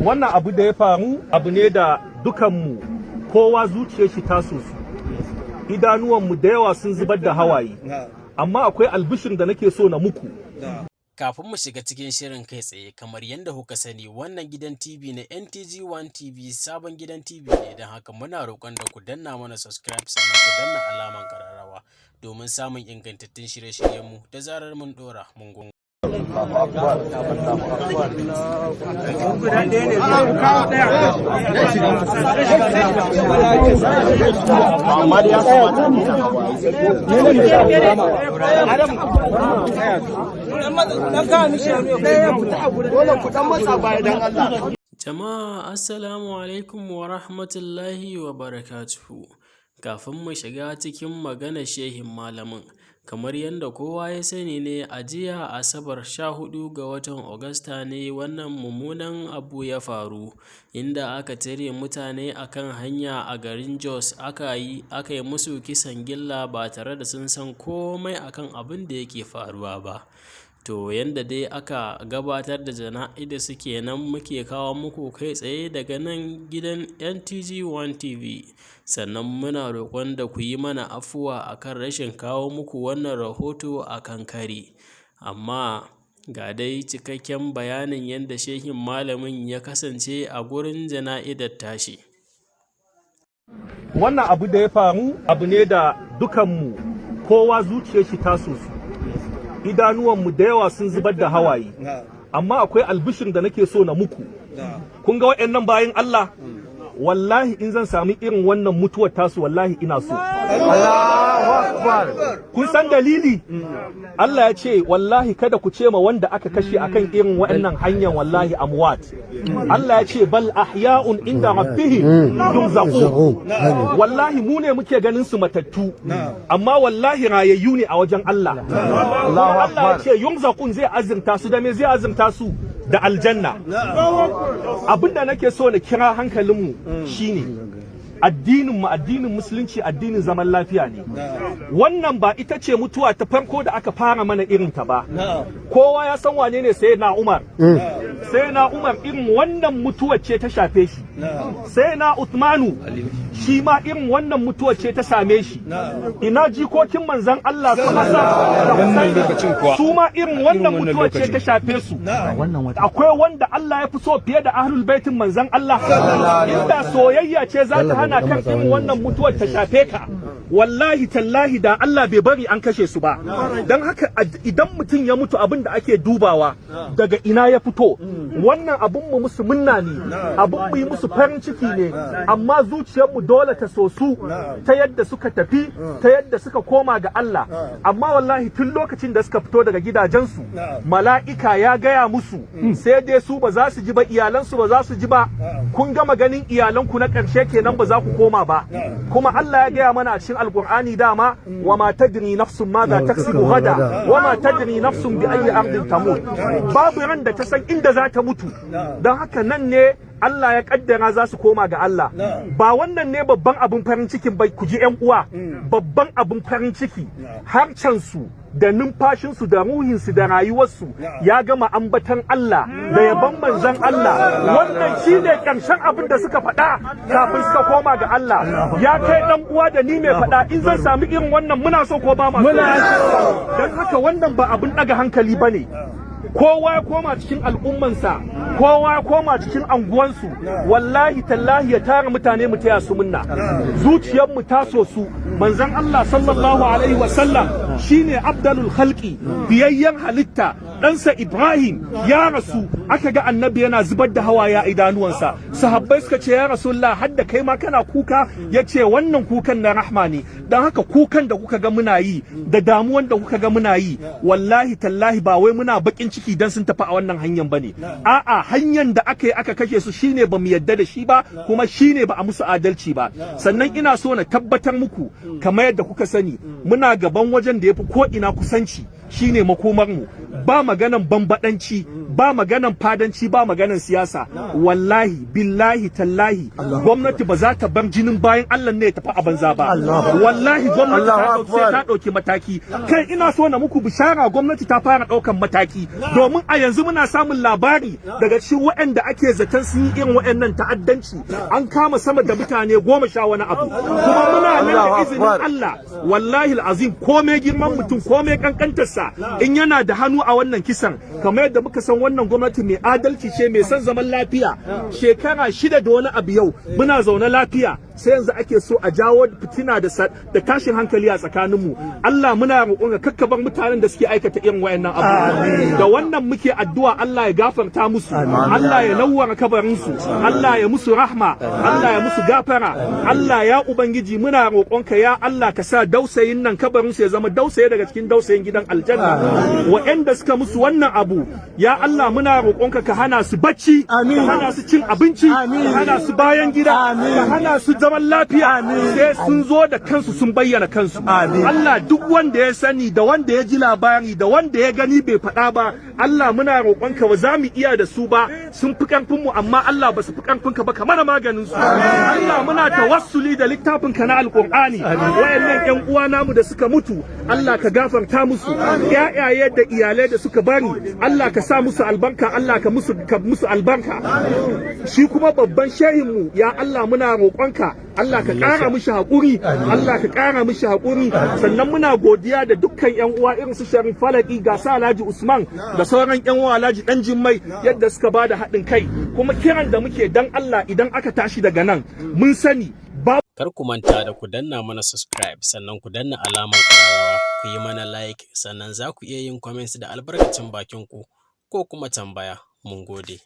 Wannan abu da ya faru abu ne da dukanmu kowa zuciyar shi ta sosu, idanuwanmu da yawa sun zubar da hawaye, amma akwai albishin da nake so na muku. Kafin mu shiga cikin shirin kai tsaye, kamar yadda kuka sani wannan gidan TV na NTG1 TV sabon gidan TV ne, don haka muna roƙon da ku danna mana subscribe sannan ku danna alaman kararrawa domin samun ingantattun shirye-shiryenmu da zarar mun ɗora mun gungu. Jama'a assalamu alaikum wa rahmatullahi wa barakatuhu. Kafin mu shiga cikin magana shehin malamin, kamar yadda kowa ya sani ne, a jiya Asabar 14 ga watan Agusta ne wannan mummunan abu ya faru, inda aka tare mutane akan hanya a garin Jos aka yi musu kisan gilla ba tare da sun san komai akan abin da yake faruwa ba. To yanda dai aka gabatar da jana'ida suke nan muke kawo muku kai tsaye daga nan gidan NTG1 TV. Sannan muna roƙon da ku yi mana afuwa akan rashin kawo muku wannan rahoto a kan kari. Amma ga dai cikakken bayanin yadda shehin malamin ya kasance a gurin jana'idar tashi. Wannan abu da ya faru abu ne da dukanmu kowa zuciyar shi ta sosu, idanuwanmu da yawa sun zubar da hawaye, amma akwai albishin da nake so na muku. Kun ga waɗannan bayan Allah, wallahi in zan sami irin wannan mutuwar tasu wallahi ina so. Kun san dalili? Allah ya ce wallahi kada ku ce ma wanda aka kashe akan irin waɗannan hanyar wallahi amwat. Allah ya ce bal ahya'un inda rabbihim yurzaqun. Wallahi mu ne muke ganin su matattu, amma wallahi rayayyu ne a wajen Allah. Allah ya ce yurzaqun zai azurta su da me zai azurta su? Da aljanna. Abinda nake so na kira hankalinmu shine addinin musulunci addinin zaman lafiya ne. Wannan ba ita ce mutuwa ta farko da aka fara mana irin ta ba. Kowa ya san wane ne sayyidina Umar. Sayyidina Umar irin wannan mutuwar ce ta shafe shi. Sayyidina Uthmanu shi ma irin wannan mutuwar ce ta same shi. Ina jikokin manzon Allah su ma irin wannan mutuwar ce ta shafe su. Akwai wanda Allah ya fi so fiye da ahlul baitin manzon Allah. Inda soyayya ce za ta hana kan irin wannan mutuwar ta shafe ka, wallahi tallahi da Allah bai bari an kashe su ba. Don haka idan mutum ya mutu abin da ake dubawa daga ina ya fito. Wannan abin mu musu munna ne, abin mu yi musu farin ciki ne, amma zuciyarmu dole ta so su ta yadda suka tafi, ta yadda suka koma ga Allah. Amma wallahi tun lokacin da suka fito daga gidajensu, mala'ika ya gaya musu sai dai su ba za su ji ba, iyalansu ba za su ji ba. Kun gama ganin iyalanku na ƙarshe kenan, ba za ku koma ba. Kuma Allah ya gaya mana a cikin Alƙur'ani dama, wa ma tadri nafsun ma za taksibu gada wa ma tadri nafsun bi ayyi ardin tamut. Babu ran da ta san inda za ta mutu. Don haka nan ne Allah ya kaddara za su koma ga Allah. Ba wannan ne babban abin farin cikin bai, ku ji ƴan uwa. Babban abin farin ciki harcensu da numfashinsu da ruhinsu da rayuwarsu ya gama ambatan Allah da yaban manzon Allah. Wannan shi ne ƙarshen abin da suka faɗa kafin suka koma ga Allah. Ya kai ɗan uwa da ni mai faɗa, in zan sami irin wannan muna so ko ba ma so. Don haka wannan ba abin ɗaga hankali ba ne. Kowa ya koma cikin al'ummansa, kowa ya koma cikin anguwansu, wallahi tallahi ya tara mutane mu taya su munna. Zuciyarmu ta so su. Manzon Allah sallallahu alaihi wasallam shine abdalul khalqi, biyayyen halitta. Ɗansa Ibrahim ya rasu, aka ga annabi yana zubar da hawaye a idanuwansa. Sahabbai suka ce ya Rasulullah, hadda kai ma kana kuka? Ya ce wannan kukan na rahma ne. Don haka kukan da kuka ga muna yi da damuwan da kuka ga muna yi, wallahi tallahi ba wai muna bakin ciki dan sun tafi a wannan hanyar bane. A'a, hanyar da aka yi aka kashe su shine ba mu yadda da shi ba, kuma shine ba a musu adalci ba. Sannan ina so na tabbatar muku, kamar yadda kuka sani, muna gaban wajen da yafi ko ina kusanci, shine makomar mu. ba maganan bambadanci, ba maganan fadanci, ba maganan siyasa. Wallahi billahi tallahi gwamnati ba za ta bar jinin bayan Allah ne ya tafi a banza ba. Wallahi gwamnati ta dauki mataki. Kai ina so na muku bishara, gwamnati ta fara daukan mataki, domin a yanzu muna samun labari daga cikin waɗanda ake zaton sun yi irin waɗannan ta'addanci an kama sama da mutane 10 wani abu. Kuma muna nan da izinin Allah wallahi alazim komai girman mutum komai kankantarsa in yana da hannu a wannan kisan, kamar yadda muka san wannan gwamnati mai adalci ce, mai son zaman lafiya. Shekara 6 da wani abu yau muna zaune lafiya, sai yanzu ake so a jawo fitina da tashin hankali a tsakaninmu. Allah muna roƙon ka kakkabar mutanen da suke aikata irin wayannan abubuwa. Da wannan muke addu'a Allah ya gafarta musu, Allah ya nawwara kabarinsu, Allah ya musu rahma, Allah ya musu gafara. Allah ya ubangiji muna roƙonka ya Allah ka sa dausayin nan kabarinsu ya zama dausaye daga cikin dausayin gidan aljanna. Waɗanda suka musu wannan abu ya Allah muna roƙonka ka hana su bacci, ka hana su cin abinci, ka hana su bayan gida, ka hana su zaman lafiya, sai sun zo da kansu sun bayyana kansu. Allah duk wanda ya sani da wanda ya ji labari da wanda ya gani bai faɗa ba, Allah muna roƙonka ba za mu iya da su ba, sun fi ƙarfin mu amma Allah ba su fi ƙarfin ka ba, kamar maganin su. Allah muna tawassuli da littafin ka na alƙur'ani, wayannan ƴan uwa namu da suka mutu Allah ka gafarta musu, ƴaƴaye da iyalai da suka bari Allah ka sa musu albarka, Allah ka musu albarka. Shi kuma babban shehin mu ya Allah muna roƙonka Allah ka ƙara mishi haƙuri, Allah ka ƙara mishi haƙuri. Sannan muna godiya da dukkan ƴan uwa irin su Sharif Falaki, ga sa Alhaji Usman da sauran ƴan uwa Alhaji Dan Jimmai yadda suka bada haɗin kai. Kuma kiran da muke dan Allah idan aka tashi daga nan mun sani kar ku manta da ku danna mana subscribe, sannan ku danna alamar ƙararrawa, ku yi mana like, sannan za ku iya yin comments da albarkacin bakin ku ko kuma tambaya. Mun gode.